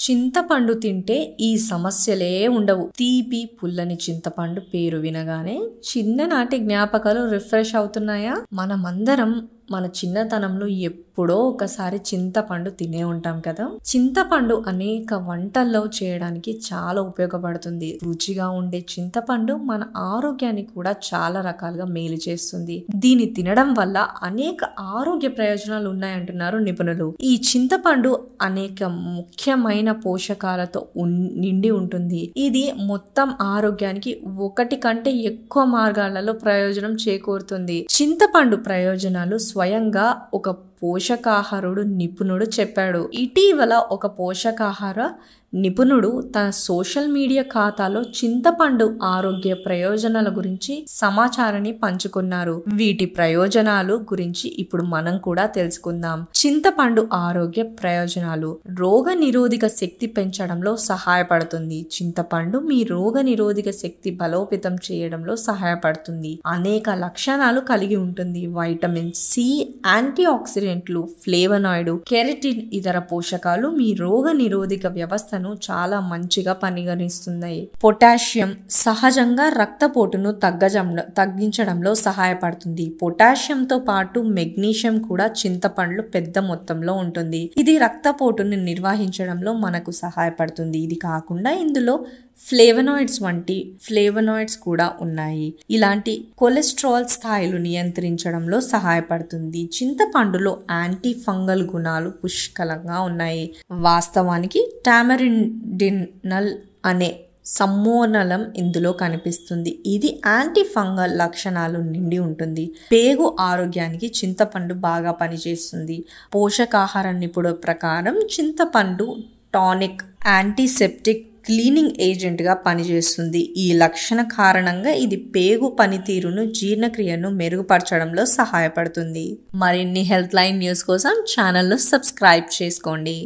చింతపండు తింటే ఈ సమస్యలే ఉండవు. తీపి పుల్లని చింతపండు పేరు వినగానే చిన్ననాటి జ్ఞాపకాలు రిఫ్రెష్ అవుతున్నాయా? మనమందరం మన చిన్నతనంలో ఎప్పుడో ఒకసారి చింతపండు తినే ఉంటాం కదా. చింతపండు అనేక వంటల్లో చేయడానికి చాలా ఉపయోగపడుతుంది. రుచిగా ఉండే చింతపండు మన ఆరోగ్యాన్ని కూడా చాలా రకాలుగా మేలు చేస్తుంది. దీన్ని తినడం వల్ల అనేక ఆరోగ్య ప్రయోజనాలు ఉన్నాయంటున్నారు నిపుణులు. ఈ చింతపండు అనేక ముఖ్యమైన పోషకాలతో నిండి ఉంటుంది. ఇది మొత్తం ఆరోగ్యానికి ఒకటి కంటే ఎక్కువ మార్గాలలో ప్రయోజనం చేకూరుతుంది. చింతపండు ప్రయోజనాలు స్వయంగా ఒక పోషకాహారుడు నిపుణుడు చెప్పాడు. ఇటీవల ఒక పోషకాహార నిపుణుడు తన సోషల్ మీడియా ఖాతాలో చింతపండు ఆరోగ్య ప్రయోజనాల గురించి సమాచారాన్ని పంచుకున్నారు. వీటి ప్రయోజనాలు గురించి ఇప్పుడు మనం కూడా తెలుసుకుందాం. చింతపండు ఆరోగ్య ప్రయోజనాలు: రోగ నిరోధక శక్తి పెంచడంలో సహాయపడుతుంది. చింతపండు మీ రోగ నిరోధక శక్తి బలోపేతం చేయడంలో సహాయపడుతుంది. అనేక లక్షణాలు కలిగి ఉంటుంది. వైటమిన్ సి, యాంటీ ఆక్సిడెంట్లు, ఫ్లేవనాయిడ్, కెరటిన్ ఇతర పోషకాలు మీ రోగ నిరోధక వ్యవస్థ చాలా మంచిగా పనిగణిస్తున్నాయి. పొటాషియం సహజంగా రక్తపోటును తగ్గించడంలో సహాయపడుతుంది. పొటాషియంతో పాటు మెగ్నీషియం కూడా చింతపండులో పెద్ద మొత్తంలో ఉంటుంది. ఇది రక్తపోటును నిర్వహించడంలో మనకు సహాయపడుతుంది. ఇది కాకుండా ఇందులో ఫ్లేవనాయిడ్స్ కూడా ఉన్నాయి. ఇలాంటి కొలెస్ట్రాల్ స్థాయిలు నియంత్రించడంలో సహాయపడుతుంది. చింతపండులో యాంటీ ఫంగల్ గుణాలు పుష్కలంగా ఉన్నాయి. వాస్తవానికి టామరిడినల్ అనే సమ్మోనలం ఇందులో కనిపిస్తుంది. ఇది యాంటీ ఫంగల్ లక్షణాలు నిండి ఉంటుంది. పేగు ఆరోగ్యానికి చింతపండు బాగా పనిచేస్తుంది. పోషకాహార నిపుణుల ప్రకారం చింతపండు టానిక్, యాంటీసెప్టిక్, క్లీనింగ్ ఏజెంట్గా పనిచేస్తుంది. ఈ లక్షణ కారణంగా ఇది పేగు పనితీరును, జీర్ణక్రియను మెరుగుపరచడంలో సహాయపడుతుంది. మరిన్ని హెల్త్ లైన్ న్యూస్ కోసం ఛానల్ను సబ్స్క్రైబ్ చేసుకోండి.